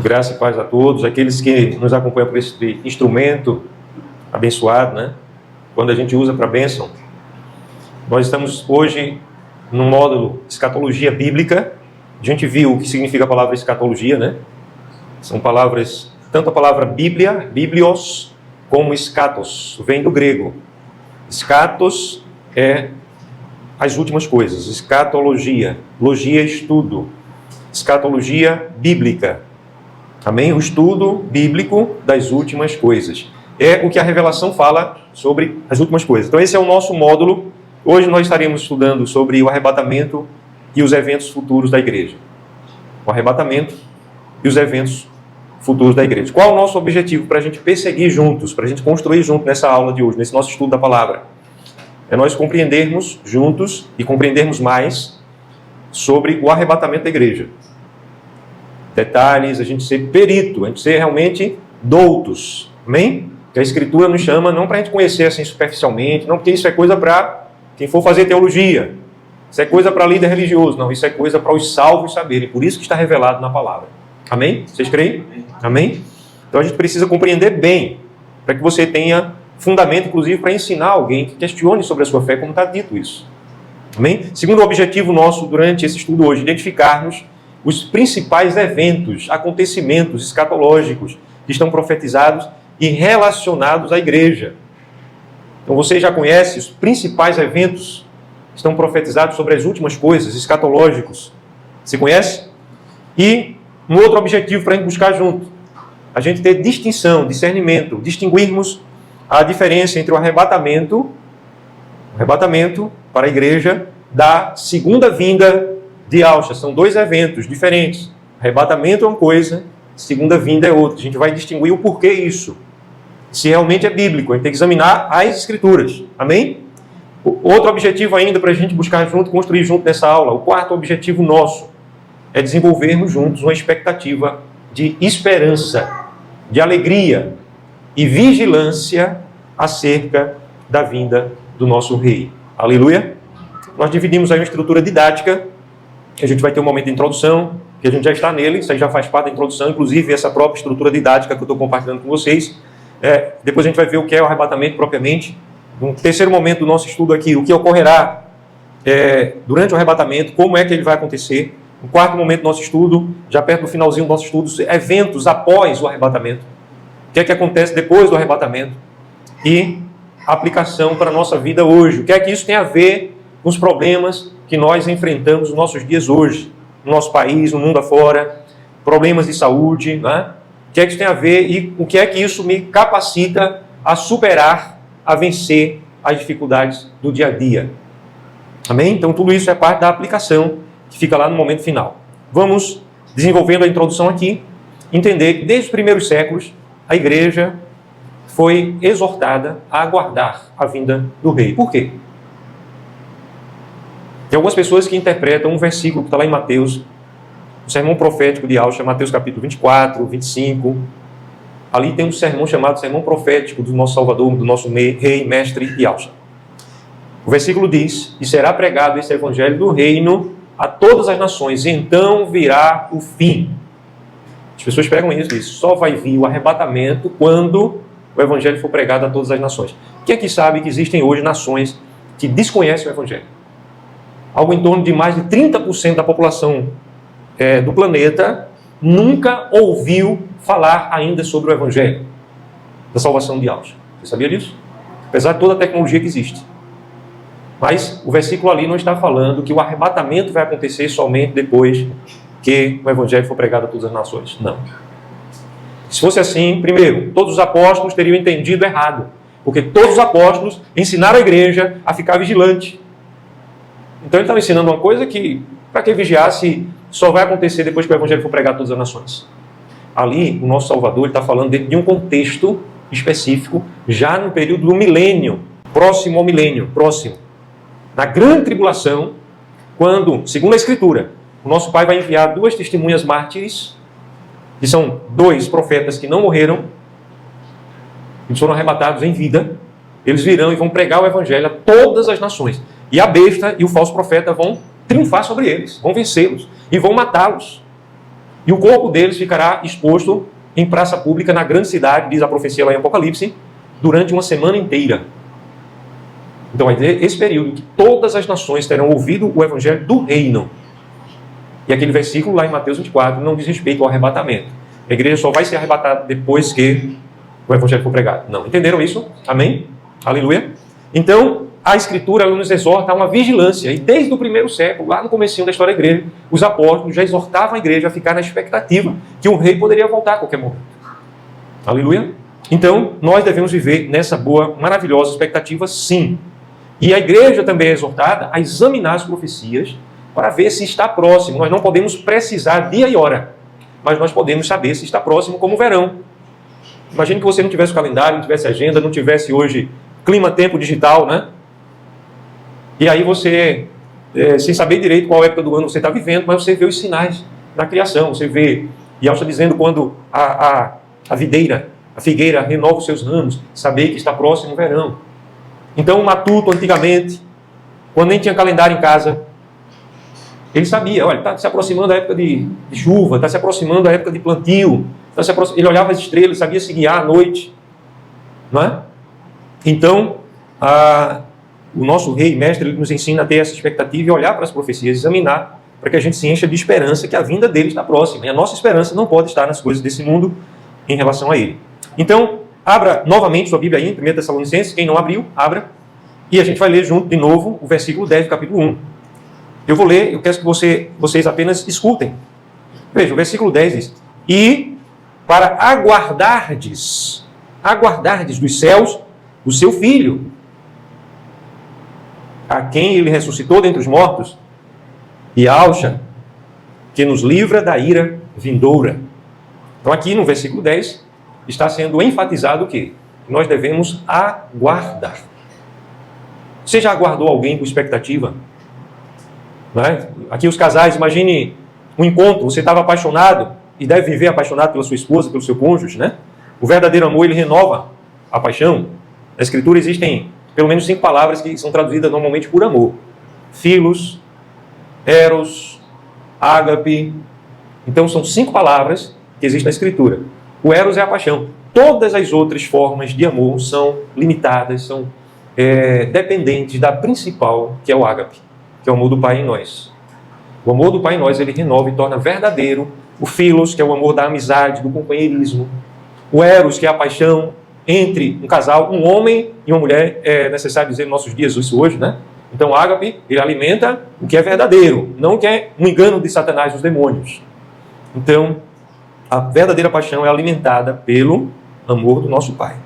Graça e paz a todos, aqueles que nos acompanham por esse instrumento abençoado, né? Quando a gente usa para bênção. Nós estamos hoje no módulo Escatologia Bíblica. A gente viu o que significa a palavra escatologia, né? São palavras, tanto a palavra Bíblia, Biblios, como eschatos, vem do grego. Eschatos é as últimas coisas, escatologia, logia é estudo, escatologia bíblica. Amém? O estudo bíblico das últimas coisas. É o que a revelação fala sobre as últimas coisas. Então esse é o nosso módulo. Hoje nós estaremos estudando sobre o arrebatamento e os eventos futuros da igreja. O arrebatamento e os eventos futuros da igreja. Qual é o nosso objetivo para a gente perseguir juntos, para a gente construir junto nessa aula de hoje, nesse nosso estudo da palavra? É nós compreendermos juntos e compreendermos mais sobre o arrebatamento da igreja. Detalhes, a gente ser perito, a gente ser realmente doutos. Amém? Que a Escritura nos chama não para a gente conhecer assim superficialmente, não porque isso é coisa para quem for fazer teologia. Isso é coisa para líder religioso. Não, isso é coisa para os salvos saberem. Por isso que está revelado na palavra. Amém? Vocês creem? Amém? Então a gente precisa compreender bem, para que você tenha fundamento, inclusive, para ensinar alguém que questione sobre a sua fé, como está dito isso. Amém? Segundo objetivo nosso durante esse estudo hoje, identificarmos os principais eventos, acontecimentos escatológicos que estão profetizados e relacionados à igreja. Então você já conhece os principais eventos que estão profetizados sobre as últimas coisas, escatológicos. Você conhece? E um outro objetivo para a gente buscar junto, a gente ter distinção, discernimento, distinguirmos a diferença entre o arrebatamento para a igreja da segunda vinda de Alcha. São dois eventos diferentes. Arrebatamento é uma coisa, segunda vinda é outra. A gente vai distinguir o porquê isso. Se realmente é bíblico, a gente tem que examinar as escrituras. Amém? Outro objetivo ainda para a gente buscar junto, construir junto nessa aula, o quarto objetivo nosso, é desenvolvermos juntos uma expectativa de esperança, de alegria e vigilância acerca da vinda do nosso Rei. Aleluia! Nós dividimos aí uma estrutura didática, que a gente vai ter um momento de introdução, que a gente já está nele, isso aí já faz parte da introdução, inclusive essa própria estrutura didática que eu estou compartilhando com vocês. Depois a gente vai ver o que é o arrebatamento propriamente. No terceiro momento do nosso estudo aqui, o que ocorrerá durante o arrebatamento, como é que ele vai acontecer. No quarto momento do nosso estudo, já perto do finalzinho do nosso estudo, eventos após o arrebatamento. O que é que acontece depois do arrebatamento? E a aplicação para a nossa vida hoje. O que é que isso tem a ver com os problemas que nós enfrentamos nos nossos dias hoje, no nosso país, no mundo afora, problemas de saúde, né? O que é que isso tem a ver e o que é que isso me capacita a superar, a vencer as dificuldades do dia a dia. Amém? Então tudo isso é parte da aplicação que fica lá no momento final. Vamos desenvolvendo a introdução aqui, entender que desde os primeiros séculos a igreja foi exortada a aguardar a vinda do rei. Por quê? Tem algumas pessoas que interpretam um versículo que está lá em Mateus, o sermão profético de Alcha, Mateus capítulo 24, 25. Ali tem um sermão chamado sermão profético do nosso Salvador, do nosso rei, mestre e Alcha. O versículo diz: e será pregado esse evangelho do reino a todas as nações, e então virá o fim. As pessoas pregam isso, diz, só vai vir o arrebatamento quando o evangelho for pregado a todas as nações. Quem aqui sabe que existem hoje nações que desconhecem o evangelho? Algo em torno de mais de 30% da população do planeta nunca ouviu falar ainda sobre o evangelho da salvação de Alcha. Você sabia disso? Apesar de toda a tecnologia que existe. Mas o versículo ali não está falando que o arrebatamento vai acontecer somente depois que o evangelho for pregado a todas as nações. Não. Se fosse assim, primeiro, todos os apóstolos teriam entendido errado. Porque todos os apóstolos ensinaram a igreja a ficar vigilante. Então ele estava ensinando uma coisa que, para que vigiar se só vai acontecer depois que o evangelho for pregado a todas as nações. Ali, o nosso Salvador está falando dentro de um contexto específico, já no período do milênio, próximo ao milênio, próximo. Na grande tribulação, quando, segundo a Escritura, o nosso Pai vai enviar duas testemunhas mártires, que são dois profetas que não morreram, eles foram arrebatados em vida, eles virão e vão pregar o evangelho a todas as nações. E a besta e o falso profeta vão triunfar sobre eles, vão vencê-los e vão matá-los. E o corpo deles ficará exposto em praça pública na grande cidade, diz a profecia lá em Apocalipse, durante uma semana inteira. Então vai ter esse período que todas as nações terão ouvido o evangelho do reino. E aquele versículo lá em Mateus 24 não diz respeito ao arrebatamento. A igreja só vai ser arrebatada depois que o evangelho for pregado. Não, entenderam isso? Amém? Aleluia? Então, a Escritura ela nos exorta a uma vigilância. E desde o primeiro século, lá no comecinho da história da igreja, os apóstolos já exortavam a igreja a ficar na expectativa que um rei poderia voltar a qualquer momento. Aleluia? Então, nós devemos viver nessa boa, maravilhosa expectativa, sim. E a igreja também é exortada a examinar as profecias para ver se está próximo. Nós não podemos precisar dia e hora, mas nós podemos saber se está próximo, como o verão. Imagine que você não tivesse calendário, não tivesse agenda, não tivesse hoje clima-tempo digital, né? E aí você, sem saber direito qual época do ano você está vivendo, mas você vê os sinais da criação. Você vê, e ela está dizendo quando a videira, a figueira renova os seus ramos, saber que está próximo o verão. Então o matuto, antigamente, quando nem tinha calendário em casa, ele sabia, olha, está se aproximando a época de chuva, está se aproximando a época de plantio, ele olhava as estrelas, sabia se guiar à noite. Não é? Então, o nosso rei, mestre, ele nos ensina a ter essa expectativa e olhar para as profecias, examinar, para que a gente se encha de esperança que a vinda dele está próxima. E a nossa esperança não pode estar nas coisas desse mundo em relação a ele. Então, abra novamente sua Bíblia aí, em 1 Tessalonicenses. Quem não abriu, abra. E a gente vai ler junto de novo o versículo 10 do capítulo 1. Eu vou ler, eu quero que vocês apenas escutem. Veja, o versículo 10 diz: E para aguardardes dos céus o seu Filho, a quem ele ressuscitou dentre os mortos, e alcha, que nos livra da ira vindoura. Então aqui no versículo 10 está sendo enfatizado o quê? Que nós devemos aguardar. Você já aguardou alguém com expectativa? Não é? Aqui os casais, imagine um encontro, você estava apaixonado e deve viver apaixonado pela sua esposa, pelo seu cônjuge, né? O verdadeiro amor, ele renova a paixão. Na Escritura existem pelo menos 5 palavras que são traduzidas normalmente por amor. Philos, eros, ágape. Então são 5 palavras que existem na Escritura. O eros é a paixão. Todas as outras formas de amor são limitadas, são dependentes da principal, que é o ágape, que é o amor do Pai em nós. O amor do Pai em nós, ele renova e torna verdadeiro. O philos, que é o amor da amizade, do companheirismo. O eros, que é a paixão entre um casal, um homem e uma mulher, é necessário dizer nos nossos dias isso hoje, né? Então o ágape, ele alimenta o que é verdadeiro, não o que é um engano de Satanás, dos demônios. Então, a verdadeira paixão é alimentada pelo amor do nosso Pai.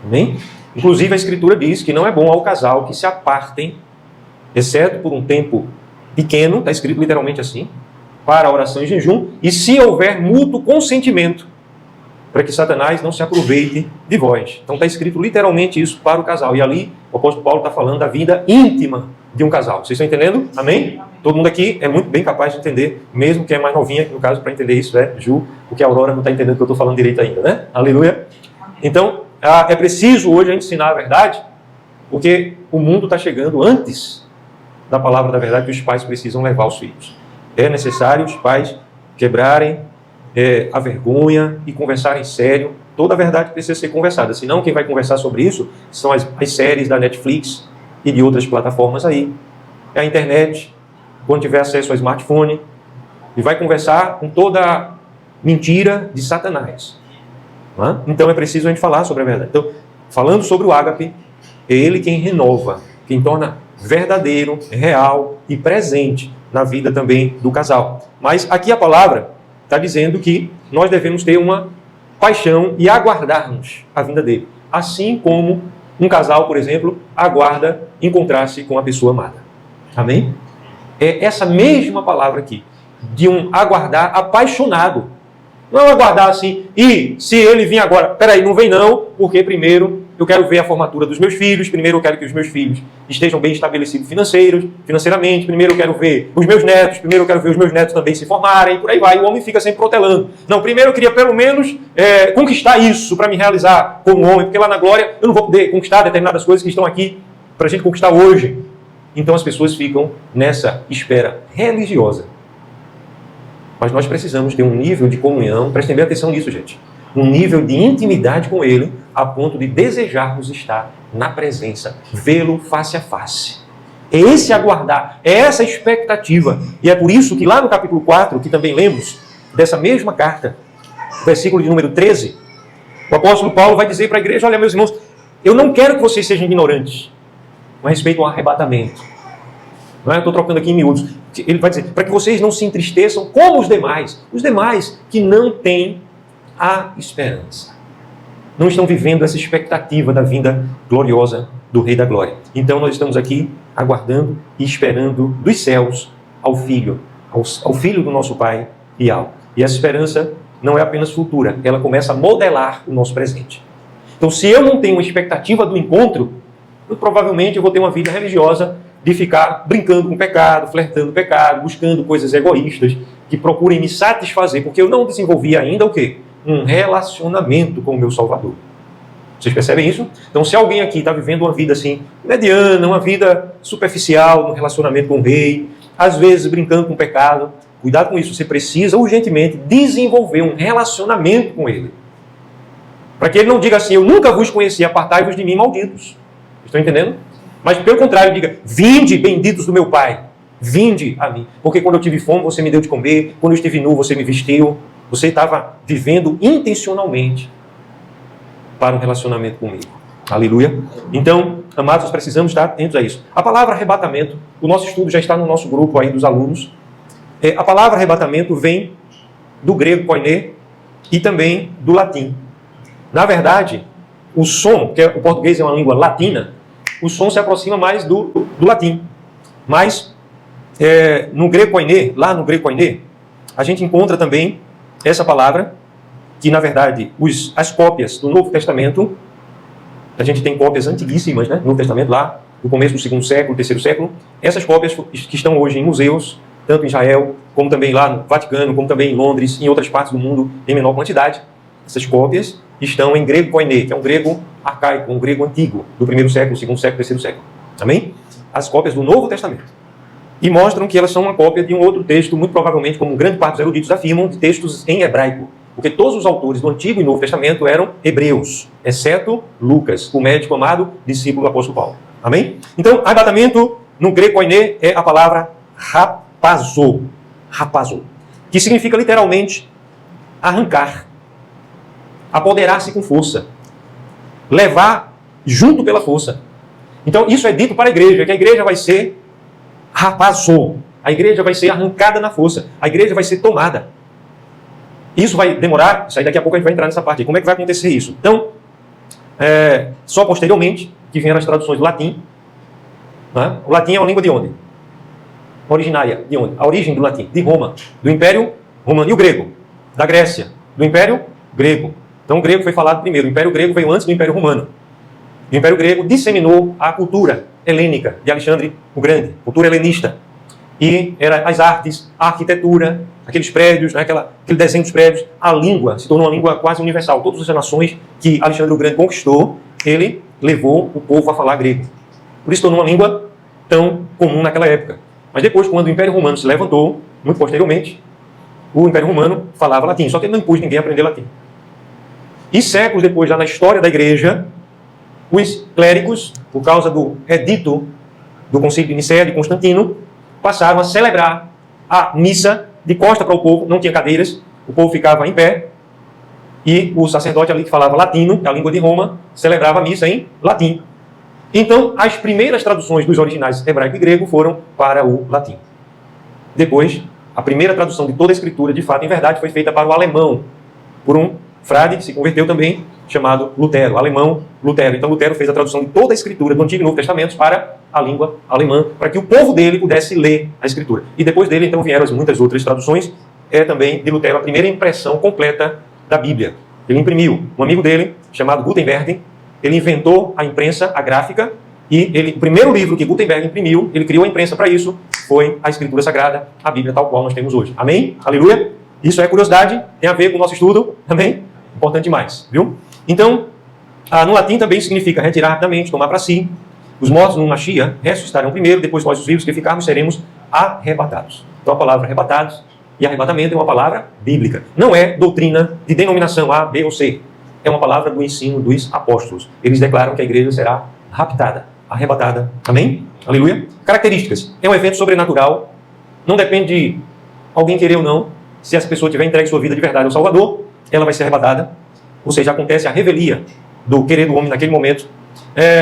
Amém? Inclusive a Escritura diz que não é bom ao casal que se apartem, exceto por um tempo pequeno, está escrito literalmente assim, para a oração e jejum, e se houver mútuo consentimento, para que Satanás não se aproveite de vós. Então está escrito literalmente isso para o casal. E ali o apóstolo Paulo está falando da vida íntima de um casal. Vocês estão entendendo? Amém? Todo mundo aqui é muito bem capaz de entender, mesmo quem é mais novinha, no caso, para entender isso é Ju, porque a Aurora não está entendendo o que eu estou falando direito ainda, né? Aleluia! Então, é preciso hoje a gente ensinar a verdade, porque o mundo está chegando antes da palavra da verdade que os pais precisam levar aos filhos. É necessário os pais quebrarem a vergonha e conversarem sério. Toda a verdade precisa ser conversada. Senão, quem vai conversar sobre isso são as séries da Netflix e de outras plataformas aí. É a internet, quando tiver acesso ao smartphone, e vai conversar com toda a mentira de Satanás. Não é? Então, é preciso a gente falar sobre a verdade. Então, falando sobre o ágape, é ele quem renova, quem torna verdadeiro, real e presente na vida também do casal. Mas aqui a palavra está dizendo que nós devemos ter uma paixão e aguardarmos a vinda dele. Assim como um casal, por exemplo, aguarda encontrar-se com a pessoa amada. Amém? É essa mesma palavra aqui, de um aguardar apaixonado. Não é um aguardar assim, e se ele vir agora, peraí, não vem não, porque primeiro eu quero ver a formatura dos meus filhos, primeiro eu quero que os meus filhos estejam bem estabelecidos financeiramente, primeiro eu quero ver os meus netos, primeiro eu quero ver os meus netos também se formarem, por aí vai, o homem fica sempre protelando. Não, primeiro eu queria pelo menos conquistar isso para me realizar como homem, porque lá na glória eu não vou poder conquistar determinadas coisas que estão aqui para a gente conquistar hoje. Então as pessoas ficam nessa espera religiosa. Mas nós precisamos ter um nível de comunhão, prestem bem atenção nisso, gente, um nível de intimidade com Ele, a ponto de desejarmos estar na presença, vê-lo face a face. É esse aguardar, é essa expectativa. E é por isso que lá no capítulo 4, que também lemos, dessa mesma carta, versículo de número 13, o apóstolo Paulo vai dizer para a igreja: olha, meus irmãos, eu não quero que vocês sejam ignorantes com respeito ao arrebatamento. Não é? Eu estou trocando aqui em miúdos. Ele vai dizer, para que vocês não se entristeçam como os demais que não têm a esperança. Não estão vivendo essa expectativa da vinda gloriosa do Rei da Glória. Então nós estamos aqui aguardando e esperando dos céus ao Filho, ao Filho do nosso Pai real. E essa esperança não é apenas futura, ela começa a modelar o nosso presente. Então, se eu não tenho uma expectativa do encontro, provavelmente eu vou ter uma vida religiosa de ficar brincando com o pecado, flertando com o pecado, buscando coisas egoístas que procurem me satisfazer, porque eu não desenvolvi ainda o quê? Um relacionamento com o meu Salvador. Vocês percebem isso? Então, se alguém aqui está vivendo uma vida assim, mediana, uma vida superficial no relacionamento com o Rei, às vezes brincando com o pecado, cuidado com isso, você precisa urgentemente desenvolver um relacionamento com Ele. Para que Ele não diga assim: eu nunca vos conheci, apartai-vos de mim, malditos. Estão entendendo? Mas pelo contrário, diga: vinde, benditos do meu Pai, vinde a mim. Porque quando eu tive fome, você me deu de comer, quando eu estive nu, você me vestiu. Você estava vivendo intencionalmente para um relacionamento comigo. Aleluia. Então, amados, nós precisamos estar atentos a isso. A palavra arrebatamento, o nosso estudo já está no nosso grupo aí dos alunos. A palavra arrebatamento vem do grego koiné e também do latim. Na verdade, o som, que o português é uma língua latina, o som se aproxima mais do latim. Mas, no grego koiné, lá no grego koiné, a gente encontra também essa palavra, que na verdade, as cópias do Novo Testamento, a gente tem cópias antiguíssimas, né, no Novo Testamento, lá no começo do 2º século, 3º século, essas cópias que estão hoje em museus, tanto em Israel, como também lá no Vaticano, como também em Londres, em outras partes do mundo, em menor quantidade, essas cópias estão em grego koiné, que é um grego arcaico, um grego antigo, do 1º século, 2º século, 3º século. Amém? As cópias do Novo Testamento. E mostram que elas são uma cópia de um outro texto, muito provavelmente, como grande parte dos eruditos afirmam, de textos em hebraico. Porque todos os autores do Antigo e Novo Testamento eram hebreus, exceto Lucas, o médico amado, discípulo do apóstolo Paulo. Amém? Então, arrebatamento, no grego koiné, é a palavra rapazo, que significa literalmente arrancar, apoderar-se com força, levar junto pela força. Então, isso é dito para a igreja, que a igreja vai ser rapazou. A igreja vai ser arrancada na força. A igreja vai ser tomada. Isso vai demorar, isso aí daqui a pouco a gente vai entrar nessa parte. Como é que vai acontecer isso? Então, só posteriormente, que vieram as traduções do latim. Né? O latim é uma língua de onde? Originária. De onde? A origem do latim. De Roma. Do Império Romano. E o grego? Da Grécia. Do Império Grego. Então o grego foi falado primeiro. O Império Grego veio antes do Império Romano. O Império Grego disseminou a cultura helênica de Alexandre o Grande, cultura helenista. E era as artes, a arquitetura, aqueles prédios, né, aquele desenho dos prédios, a língua se tornou uma língua quase universal. Todas as nações que Alexandre o Grande conquistou, ele levou o povo a falar grego. Por isso tornou uma língua tão comum naquela época. Mas depois, quando o Império Romano se levantou, muito posteriormente, o Império Romano falava latim, só que ele não impôs ninguém a aprender latim. E séculos depois, já na história da igreja, os clérigos, por causa do edito do Concílio de Nicéia de Constantino, passaram a celebrar a missa de costa para o povo, não tinha cadeiras, o povo ficava em pé, e o sacerdote ali que falava latino, a língua de Roma, celebrava a missa em latim. Então, as primeiras traduções dos originais hebraico e grego foram para o latim. Depois, a primeira tradução de toda a escritura, de fato, em verdade, foi feita para o alemão, por um frade que se converteu também, chamado Lutero, alemão Lutero. Então Lutero fez a tradução de toda a escritura do Antigo e Novo Testamento para a língua alemã, para que o povo dele pudesse ler a escritura. E depois dele, então, vieram muitas outras traduções, também de Lutero, a primeira impressão completa da Bíblia. Ele imprimiu. Um amigo dele, chamado Gutenberg, ele inventou a imprensa, a gráfica, e o primeiro livro que Gutenberg imprimiu, ele criou a imprensa para isso, foi a Escritura Sagrada, a Bíblia tal qual nós temos hoje. Amém? Aleluia? Isso é curiosidade, tem a ver com o nosso estudo, amém? Importante demais, viu? Então, no latim também significa retirar rapidamente, tomar para si. Os mortos no Mashiach ressuscitarão primeiro, depois nós os vivos que ficarmos seremos arrebatados. Então a palavra arrebatados E arrebatamento é uma palavra bíblica. Não é doutrina de denominação A, B ou C. É uma palavra do ensino dos apóstolos. Eles declaram que a igreja será raptada, arrebatada. Amém? Aleluia. Características. É um evento sobrenatural. Não depende de alguém querer ou não. Se essa pessoa tiver entregue sua vida de verdade ao Salvador, ela vai ser arrebatada. Ou seja, acontece a revelia do querer do homem naquele momento.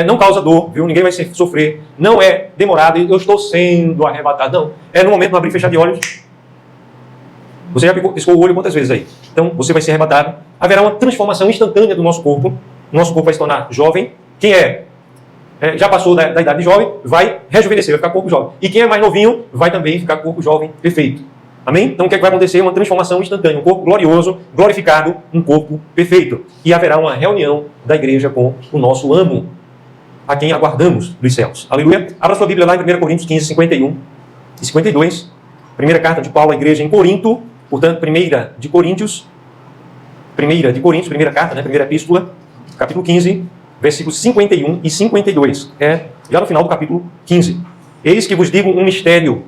Não causa dor, viu? Ninguém vai sofrer. Não é demorado, eu estou sendo arrebatado. Não. É no momento de abrir e fechar de olhos. Você já piscou o olho quantas vezes aí? Então, você vai ser arrebatado. Haverá uma transformação instantânea do nosso corpo. Nosso corpo vai se tornar jovem. Quem já passou da idade de jovem, vai rejuvenescer, vai ficar corpo jovem. E quem é mais novinho, vai também ficar corpo jovem perfeito. Amém? Então, o que é que vai acontecer? Uma transformação instantânea. Um corpo glorioso, glorificado, um corpo perfeito. E haverá uma reunião da igreja com o nosso amo, a quem aguardamos dos céus. Aleluia. Abra sua Bíblia lá em 1 Coríntios 15, 51 e 52. Primeira carta de Paulo à igreja em Corinto. Portanto, primeira carta, primeira epístola, capítulo 15, versículos 51 e 52. Já no final do capítulo 15. Eis que vos digo um mistério.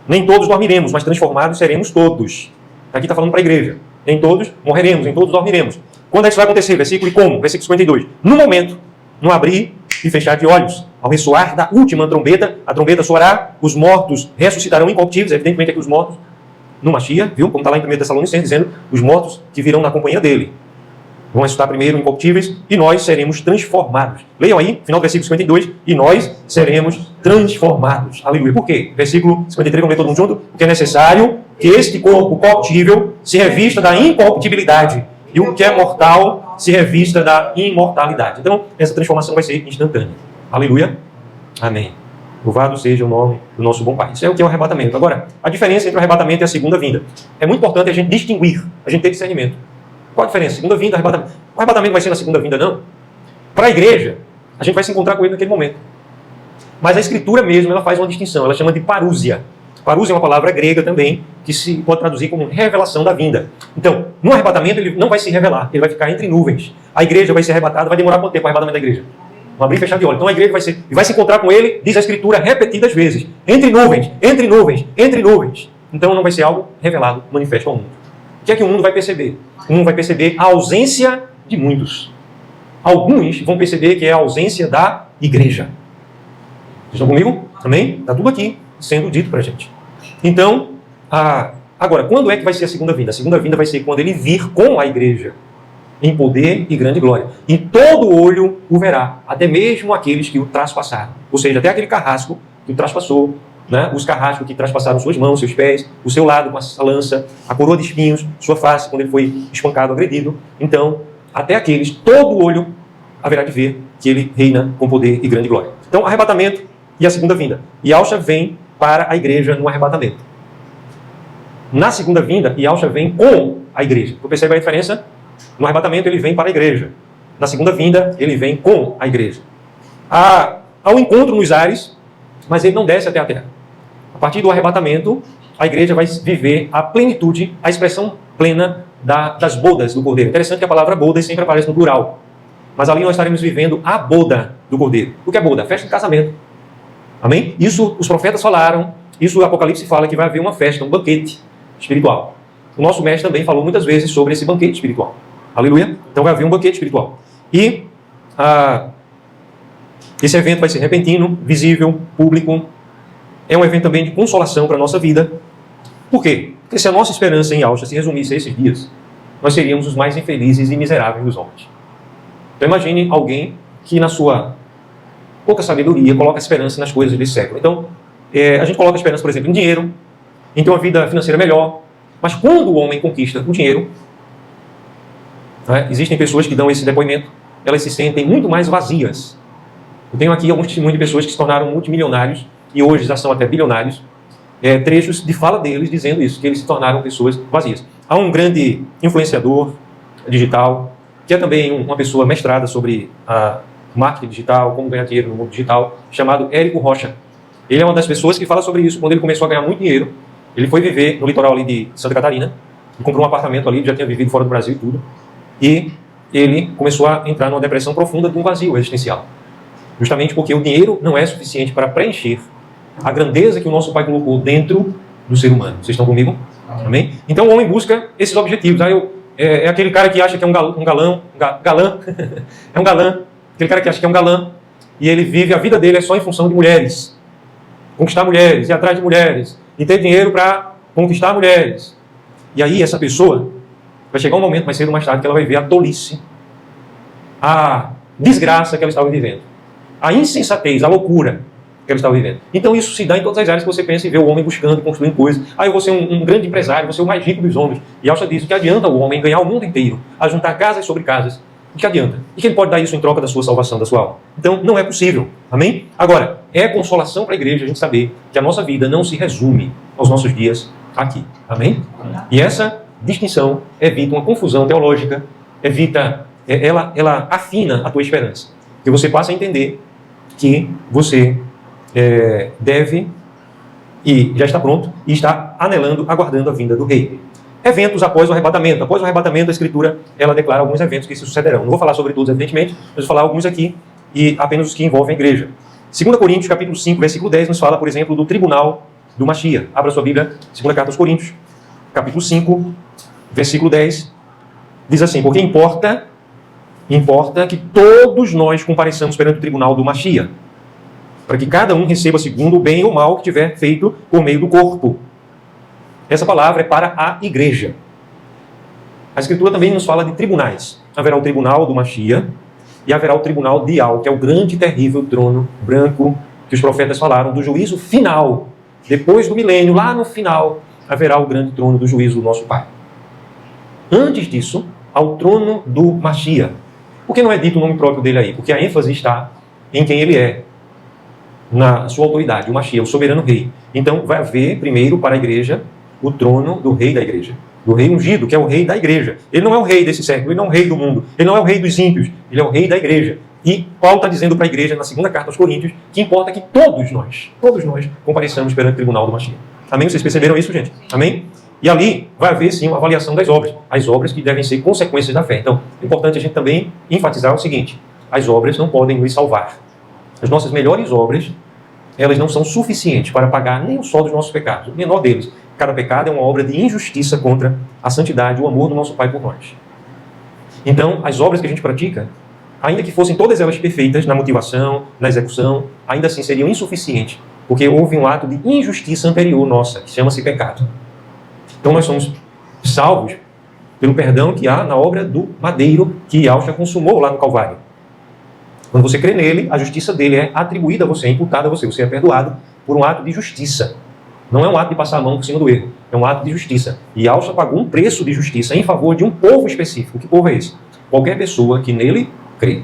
Nem todos dormiremos, mas transformados seremos todos. Aqui está falando para a igreja. Nem todos morreremos, nem todos dormiremos. Quando é que isso vai acontecer? Versículo e como? Versículo 52. No momento, no abrir e fechar de olhos, ao ressoar da última trombeta, a trombeta soará, os mortos ressuscitarão incorruptíveis, evidentemente aqui os mortos no Mashiach, viu? Como está lá em 1 Tessalonicenses, dizendo os mortos que virão na companhia dele. Vão ressuscitar primeiro incorruptíveis e nós seremos transformados. Leiam aí, final do versículo 52, e nós seremos transformados. Aleluia. Por quê? Versículo 53, vamos ler todo mundo junto? Porque é necessário que este corpo corruptível se revista da incorruptibilidade e o que é mortal se revista da imortalidade. Então, essa transformação vai ser instantânea. Aleluia. Amém. Louvado seja o nome do nosso bom Pai. Isso é o que é o arrebatamento. Agora, a diferença entre o arrebatamento e a segunda vinda. É muito importante a gente distinguir, a gente ter discernimento. Qual a diferença? Segunda vinda, arrebatamento. O arrebatamento vai ser na segunda vinda, não? Para a igreja, a gente vai se encontrar com ele naquele momento. Mas a Escritura mesmo, ela faz uma distinção. Ela chama de parúsia. Parúsia é uma palavra grega também, que se pode traduzir como revelação da vinda. Então, no arrebatamento, ele não vai se revelar. Ele vai ficar entre nuvens. A igreja vai ser arrebatada. Vai demorar quanto tempo o arrebatamento da igreja? Um abrir e fechar de olho. Então a igreja vai se encontrar com ele, diz a Escritura repetidas vezes. Entre nuvens, entre nuvens, entre nuvens. Então não vai ser algo revelado, manifesto ao mundo. O que é que o mundo vai perceber? O mundo vai perceber a ausência de muitos. Alguns vão perceber que é a ausência da igreja. Vocês estão comigo? Amém? Está tudo aqui sendo dito para a gente. Então, agora, quando é que vai ser a segunda vinda? A segunda vinda vai ser quando ele vir com a igreja, em poder e grande glória. E todo olho o verá, até mesmo aqueles que o traspassaram. Ou seja, até aquele carrasco que o traspassou, né? Os carrascos que traspassaram suas mãos, seus pés, o seu lado com a lança, a coroa de espinhos, sua face, quando ele foi espancado, agredido. Então, até aqueles, todo olho haverá de ver que ele reina com poder e grande glória. Então, arrebatamento e a segunda vinda. Yahshua vem para a igreja no arrebatamento. Na segunda vinda, Yahshua vem com a igreja. Você percebe a diferença? No arrebatamento, ele vem para a igreja. Na segunda vinda, ele vem com a igreja. Há um encontro nos ares, mas ele não desce até a terra. A partir do arrebatamento, a igreja vai viver a plenitude, a expressão plena das bodas do Cordeiro. Interessante que a palavra bodas sempre aparece no plural. Mas ali nós estaremos vivendo a boda do Cordeiro. O que é boda? Festa de casamento. Amém? Isso os profetas falaram, isso o Apocalipse fala que vai haver uma festa, um banquete espiritual. O nosso mestre também falou muitas vezes sobre esse banquete espiritual. Aleluia? Então vai haver um banquete espiritual. E esse evento vai ser repentino, visível, público. É um evento também de consolação para a nossa vida. Por quê? Porque se a nossa esperança em Yahshua se resumisse a esses dias, nós seríamos os mais infelizes e miseráveis dos homens. Então imagine alguém que na sua pouca sabedoria coloca esperança nas coisas desse século. Então, a gente coloca esperança, por exemplo, em dinheiro, em ter uma vida financeira melhor. Mas quando o homem conquista o dinheiro, existem pessoas que dão esse depoimento, elas se sentem muito mais vazias. Eu tenho aqui alguns testemunhos de pessoas que se tornaram multimilionários e hoje já são até bilionários, trechos de fala deles dizendo isso, que eles se tornaram pessoas vazias. Há um grande influenciador digital, que é também uma pessoa mestrada sobre marketing digital, como ganhar dinheiro no mundo digital, chamado Érico Rocha. Ele é uma das pessoas que fala sobre isso. Quando ele começou a ganhar muito dinheiro, ele foi viver no litoral ali de Santa Catarina, e comprou um apartamento ali, já tinha vivido fora do Brasil e tudo, e ele começou a entrar numa depressão profunda de um vazio existencial. Justamente porque o dinheiro não é suficiente para preencher a grandeza que o nosso Pai colocou dentro do ser humano. Vocês estão comigo? Amém? Então o homem busca esses objetivos. É aquele cara que acha que é um galã, é um galã, aquele cara que acha que é um galã, e ele vive, a vida dele é só em função de mulheres. Conquistar mulheres, ir atrás de mulheres, e ter dinheiro para conquistar mulheres. E aí essa pessoa vai chegar um momento mais cedo ou mais tarde que ela vai ver a tolice, a desgraça que ela estava vivendo, a insensatez, a loucura que ela estava vivendo. Então isso se dá em todas as áreas que você pensa e vê o homem buscando e construindo coisas. Eu vou ser um grande empresário, vou ser o mais rico dos homens. E Alcha diz que adianta o homem ganhar o mundo inteiro, a juntar casas sobre casas. O que adianta? E que ele pode dar isso em troca da sua salvação, da sua alma? Então não é possível. Amém? Agora, é consolação para a igreja a gente saber que a nossa vida não se resume aos nossos dias aqui. Amém? E essa distinção evita uma confusão teológica, ela afina a tua esperança. Que você passa a entender que você deve e já está pronto e está anelando, aguardando a vinda do rei. Eventos após o arrebatamento. Após o arrebatamento, a Escritura ela declara alguns eventos que se sucederão. Não vou falar sobre todos, evidentemente, mas vou falar alguns aqui e apenas os que envolvem a igreja. 2 Coríntios, capítulo 5, versículo 10, nos fala, por exemplo, do tribunal do Mashiach. Abra sua Bíblia, 2ª carta aos Coríntios, capítulo 5, versículo 10, diz assim: porque importa que todos nós compareçamos perante o tribunal do Mashiach, para que cada um receba segundo o bem ou mal que tiver feito por meio do corpo. Essa palavra é para a igreja. A Escritura também nos fala de tribunais. Haverá o tribunal do Mashiach e haverá o tribunal de Al, que é o grande e terrível trono branco que os profetas falaram do juízo final. Depois do milênio, lá no final, haverá o grande trono do juízo do nosso Pai. Antes disso, ao trono do Mashiach. Por que não é dito o nome próprio dele aí? Porque a ênfase está em quem ele é, na sua autoridade, o Mashiach, o soberano rei. Então vai haver primeiro para a igreja o trono do rei da igreja, do rei ungido, que é o rei da igreja. Ele não é o rei desse século, ele não é o rei do mundo, ele não é o rei dos ímpios, ele é o rei da igreja. E Paulo está dizendo para a igreja, na 2ª carta aos Coríntios, que importa que todos nós compareçamos perante o tribunal do Mashiach. Amém? Vocês perceberam isso, gente? Amém? E ali vai haver sim uma avaliação das obras, as obras que devem ser consequências da fé. Então, é importante a gente também enfatizar o seguinte: as obras não podem nos salvar. As nossas melhores obras, elas não são suficientes para pagar nem o sol dos nossos pecados, o menor deles. Cada pecado é uma obra de injustiça contra a santidade, o amor do nosso Pai por nós. Então, as obras que a gente pratica, ainda que fossem todas elas perfeitas na motivação, na execução, ainda assim seriam insuficientes, porque houve um ato de injustiça anterior nossa, que chama-se pecado. Então nós somos salvos pelo perdão que há na obra do madeiro que Yahshua consumou lá no Calvário. Quando você crê nele, a justiça dele é atribuída a você, é imputada a você. Você é perdoado por um ato de justiça. Não é um ato de passar a mão por cima do erro. É um ato de justiça. E Yahshua pagou um preço de justiça em favor de um povo específico. Que povo é esse? Qualquer pessoa que nele crê.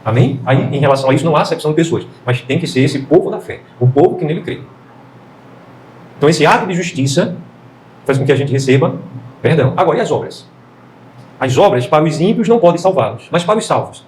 Amém? Aí, em relação a isso, não há acepção de pessoas. Mas tem que ser esse povo da fé. O povo que nele crê. Então, esse ato de justiça faz com que a gente receba perdão. Agora, e as obras? As obras, para os ímpios, não podem salvá-los. Mas para os salvos,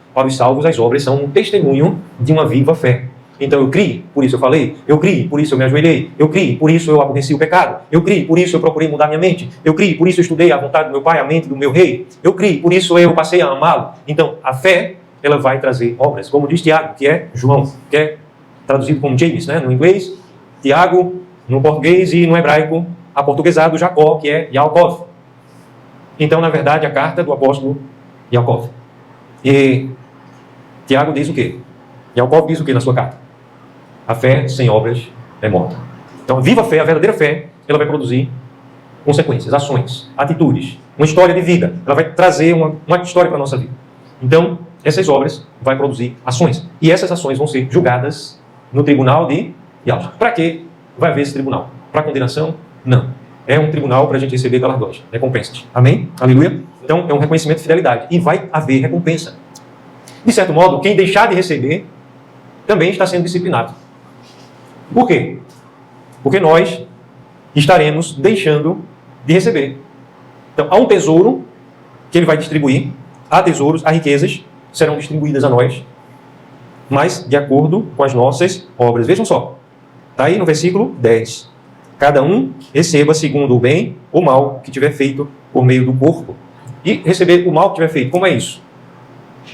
as obras são um testemunho de uma viva fé. Então eu criei, por isso eu falei. Eu criei, por isso eu me ajoelhei. Eu criei, por isso eu aborreci o pecado. Eu criei, por isso eu procurei mudar minha mente. Eu criei, por isso eu estudei a vontade do meu Pai, a mente do meu rei. Eu criei, por isso eu passei a amá-lo. Então, a fé, ela vai trazer obras. Como diz Tiago, que é João, que é traduzido como James, né, no inglês. Tiago, no português, e no hebraico, aportuguesado, Jacó, que é Yaakov. Então, na verdade, a carta do apóstolo Yaakov. E Tiago diz o quê? Yaakov diz o quê na sua carta? A fé sem obras é morta. Então, a viva fé, a verdadeira fé, ela vai produzir consequências, ações, atitudes, uma história de vida. Ela vai trazer uma história para a nossa vida. Então, essas obras vão produzir ações. E essas ações vão ser julgadas no tribunal de Yahshua. Para que vai haver esse tribunal? Para condenação? Não. É um tribunal para a gente receber galardões, recompensas. Amém? Aleluia? Então, é um reconhecimento de fidelidade. E vai haver recompensa. De certo modo, quem deixar de receber também está sendo disciplinado. Por quê? Porque nós estaremos deixando de receber. Então, há um tesouro que ele vai distribuir. Há tesouros, há riquezas, serão distribuídas a nós, mas de acordo com as nossas obras. Vejam só. Está aí no versículo 10. Cada um receba segundo o bem ou mal que tiver feito por meio do corpo. E receber o mal que tiver feito, como é isso?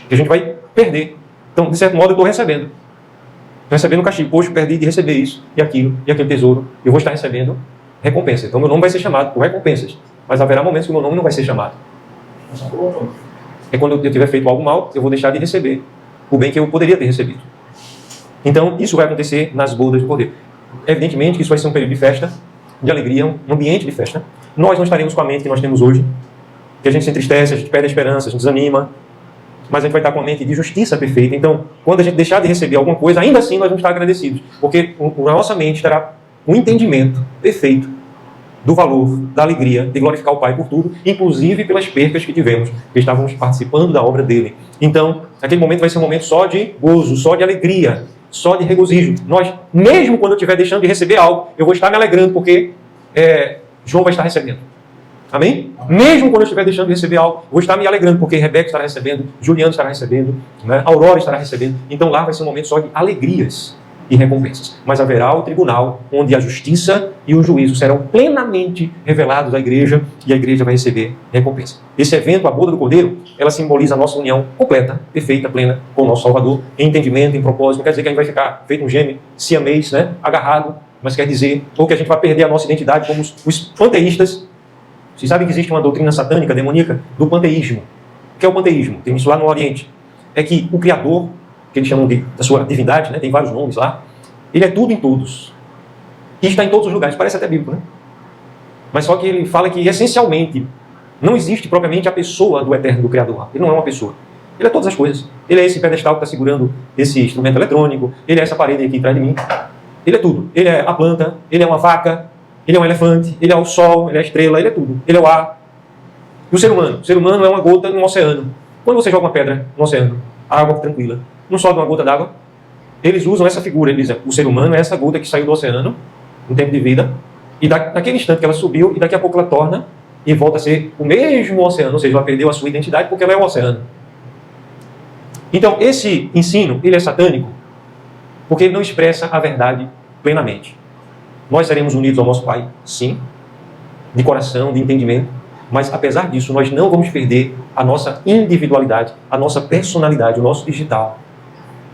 Que a gente vai perder. Então, de certo modo, eu estou recebendo. Estou recebendo um castigo. Poxa, perdi de receber isso e aquilo, e aquele tesouro. Eu vou estar recebendo recompensa. Então, meu nome vai ser chamado por recompensas. Mas haverá momentos que o meu nome não vai ser chamado. É quando eu tiver feito algo mal, eu vou deixar de receber o bem que eu poderia ter recebido. Então, isso vai acontecer nas bodas do Cordeiro. Evidentemente que isso vai ser um período de festa, de alegria, um ambiente de festa. Nós não estaremos com a mente que nós temos hoje, que a gente se entristece, a gente perde a esperança, a gente desanima, mas a gente vai estar com a mente de justiça perfeita. Então, quando a gente deixar de receber alguma coisa, ainda assim nós vamos estar agradecidos, porque a nossa mente terá um entendimento perfeito do valor, da alegria de glorificar o Pai por tudo, inclusive pelas percas que tivemos, que estávamos participando da obra dele. Então, aquele momento vai ser um momento só de gozo, só de alegria, só de regozijo. Nós, mesmo quando eu estiver deixando de receber algo, eu vou estar me alegrando, porque João vai estar recebendo. Amém? Mesmo quando eu estiver deixando de receber algo, eu vou estar me alegrando, porque Rebeca estará recebendo, Juliano estará recebendo, né? Aurora estará recebendo. Então lá vai ser um momento só de alegrias e recompensas. Mas haverá o tribunal, onde a justiça e o juízo serão plenamente revelados à igreja, e a igreja vai receber recompensa. Esse evento, a boda do Cordeiro, ela simboliza a nossa união completa, perfeita, plena com o nosso Salvador, em entendimento, em propósito. Não quer dizer que a gente vai ficar feito um gêmeo siamês, né? Agarrado, mas quer dizer, ou que a gente vai perder a nossa identidade como os panteístas. Vocês sabem que existe uma doutrina satânica, demoníaca, do panteísmo. O que é o panteísmo? Tem isso lá no Oriente. É que o Criador, que eles chamam da sua divindade, né? Tem vários nomes lá, ele é tudo em todos. E está em todos os lugares. Parece até bíblico, né? Mas só que ele fala que, essencialmente, não existe propriamente a pessoa do eterno, do Criador. Ele não é uma pessoa. Ele é todas as coisas. Ele é esse pedestal que está segurando esse instrumento eletrônico, ele é essa parede aqui atrás de mim. Ele é tudo. Ele é a planta, ele é uma vaca, ele é um elefante, ele é o sol, ele é a estrela, ele é tudo. Ele é o ar. E o ser humano? O ser humano é uma gota no oceano. Quando você joga uma pedra no oceano, a água tranquila, não sobe uma gota d'água, eles usam essa figura. Eles dizem, o ser humano é essa gota que saiu do oceano, no tempo de vida, e naquele instante que ela subiu, e daqui a pouco ela torna e volta a ser o mesmo oceano, ou seja, ela perdeu a sua identidade porque ela é o oceano. Então, esse ensino, ele é satânico, porque ele não expressa a verdade plenamente. Nós seremos unidos ao nosso Pai, sim, de coração, de entendimento, mas apesar disso, nós não vamos perder a nossa individualidade, a nossa personalidade, o nosso digital.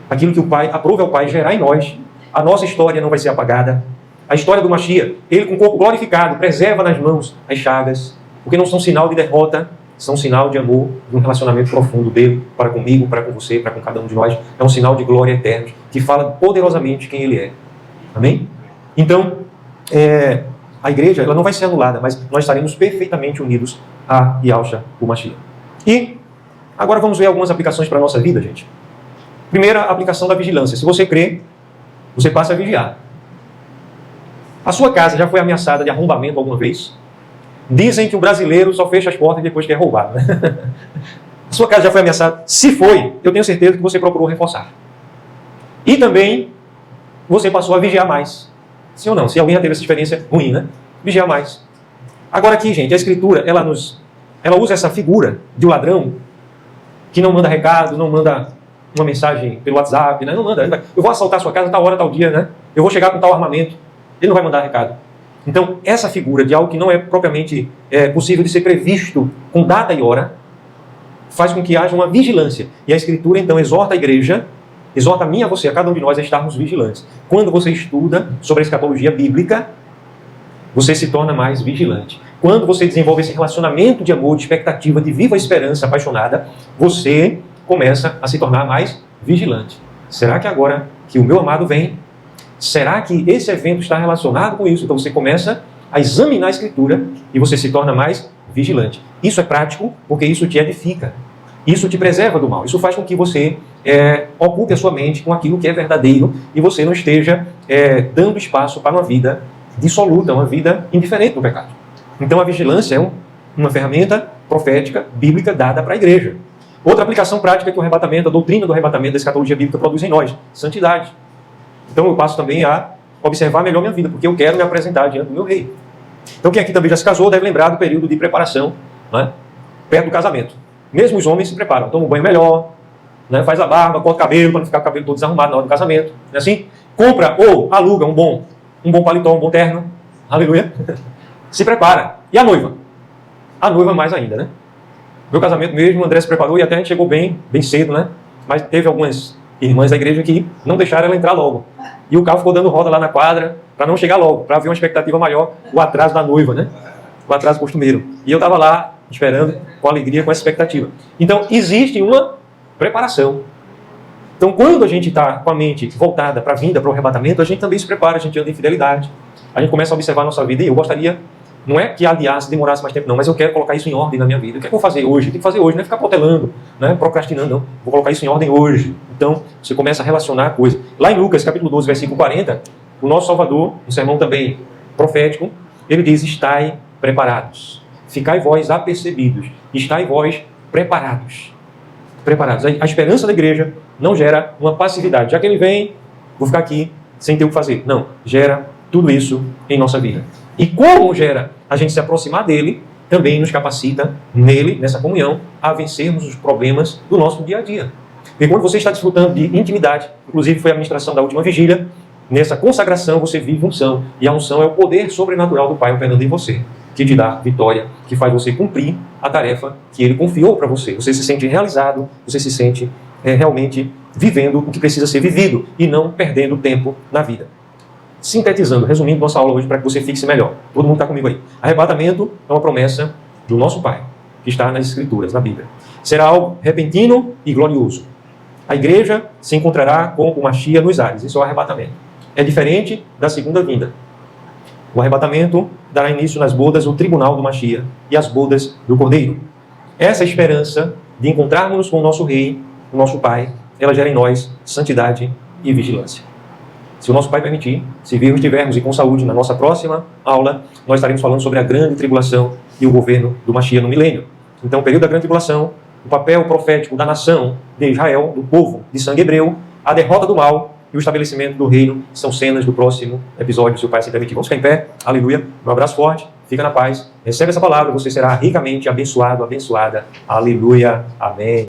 Aquilo que o Pai, aprove ao Pai gerar em nós, a nossa história não vai ser apagada. A história do Mashiach, ele com o corpo glorificado, preserva nas mãos as chagas, porque não são sinal de derrota, são sinal de amor, de um relacionamento profundo dele, para comigo, para com você, para com cada um de nós. É um sinal de glória eterna, que fala poderosamente quem ele é. Amém? Então, a igreja ela não vai ser anulada, mas nós estaremos perfeitamente unidos a Yahshua, o Mashiach. E agora vamos ver algumas aplicações para a nossa vida, gente. Primeira, a aplicação da vigilância. Se você crê, você passa a vigiar. A sua casa já foi ameaçada de arrombamento alguma vez? Dizem que o brasileiro só fecha as portas depois que é roubado, né? A sua casa já foi ameaçada? Se foi, eu tenho certeza que você procurou reforçar. E também, você passou a vigiar mais. Sim ou não? Se alguém já teve essa experiência ruim, né? Vigiar mais. Agora aqui, gente, a Escritura, ela usa essa figura de um ladrão que não manda recado, não manda uma mensagem pelo WhatsApp, né? Não manda. Eu vou assaltar a sua casa tal hora, tal dia, né? Eu vou chegar com tal armamento. Ele não vai mandar recado. Então, essa figura de algo que não é propriamente possível de ser previsto com data e hora, faz com que haja uma vigilância. E a Escritura, então, exorta a igreja, exorta a mim e a você, a cada um de nós, a estarmos vigilantes. Quando você estuda sobre a escatologia bíblica, você se torna mais vigilante. Quando você desenvolve esse relacionamento de amor, de expectativa, de viva esperança apaixonada, você começa a se tornar mais vigilante. Será que agora que o meu amado vem, será que esse evento está relacionado com isso? Então você começa a examinar a Escritura e você se torna mais vigilante. Isso é prático porque isso te edifica. Isso te preserva do mal. Isso faz com que você ocupe a sua mente com aquilo que é verdadeiro e você não esteja dando espaço para uma vida dissoluta, uma vida indiferente do pecado. Então a vigilância é uma ferramenta profética, bíblica, dada para a igreja. Outra aplicação prática que o arrebatamento, a doutrina do arrebatamento da escatologia bíblica produz em nós, santidade. Então eu passo também a observar melhor minha vida, porque eu quero me apresentar diante do meu rei. Então quem aqui também já se casou deve lembrar do período de preparação, né, perto do casamento. Mesmo os homens se preparam, tomam um banho melhor, né, faz a barba, corta o cabelo, para não ficar o cabelo todo desarrumado na hora do casamento. Não é assim? Compra ou aluga um bom paletó, um bom terno. Aleluia. Se prepara. E a noiva? A noiva mais ainda, né? Meu casamento mesmo, o André se preparou e até a gente chegou bem cedo, né? Mas teve algumas irmãs da igreja que não deixaram ela entrar logo. E o carro ficou dando roda lá na quadra para não chegar logo, para haver uma expectativa maior, o atraso da noiva, né? O atraso costumeiro. E eu estava lá esperando com alegria, com essa expectativa. Então, existe uma preparação. Então, quando a gente está com a mente voltada para a vinda, para o arrebatamento, a gente também se prepara, a gente anda em fidelidade. A gente começa a observar a nossa vida. E eu gostaria, não é que aliás demorasse mais tempo, não, mas eu quero colocar isso em ordem na minha vida. O que é que eu vou fazer hoje? Tem que fazer hoje, não é ficar protelando, não é procrastinando, não. Vou colocar isso em ordem hoje. Então, você começa a relacionar a coisa. Lá em Lucas, capítulo 12, versículo 40, o nosso Salvador, um sermão também profético, ele diz: estai preparados. Ficai vós apercebidos. Estai vós preparados. Preparados. A esperança da igreja não gera uma passividade. Já que ele vem, vou ficar aqui sem ter o que fazer. Não, gera tudo isso em nossa vida. E como gera a gente se aproximar dele, também nos capacita nele, nessa comunhão, a vencermos os problemas do nosso dia a dia. E quando você está desfrutando de intimidade, inclusive foi a ministração da última vigília, nessa consagração você vive unção. E a unção é o poder sobrenatural do Pai operando em você, que te dá vitória, que faz você cumprir a tarefa que ele confiou para você. Você se sente realizado, você se sente realmente vivendo o que precisa ser vivido e não perdendo tempo na vida. Sintetizando, resumindo nossa aula hoje para que você fixe melhor. Todo mundo está comigo aí. Arrebatamento é uma promessa do nosso Pai, que está nas Escrituras, na Bíblia. Será algo repentino e glorioso. A igreja se encontrará com o Mashiach nos ares. Isso é o arrebatamento. É diferente da segunda vinda. O arrebatamento dará início nas bodas do tribunal do Mashiach e as bodas do Cordeiro. Essa esperança de encontrarmos com o nosso Rei, o nosso Pai, ela gera em nós santidade e vigilância. Se o nosso Pai permitir, se vivos estivermos e com saúde, na nossa próxima aula, nós estaremos falando sobre a grande tribulação e o governo do Mashiach no milênio. Então, o período da grande tribulação, o papel profético da nação de Israel, do povo de sangue hebreu, a derrota do mal e o estabelecimento do reino são cenas do próximo episódio, se o Pai se permitir. Vamos ficar em pé, aleluia, um abraço forte, fica na paz, recebe essa palavra, você será ricamente abençoado, abençoada, aleluia, amém.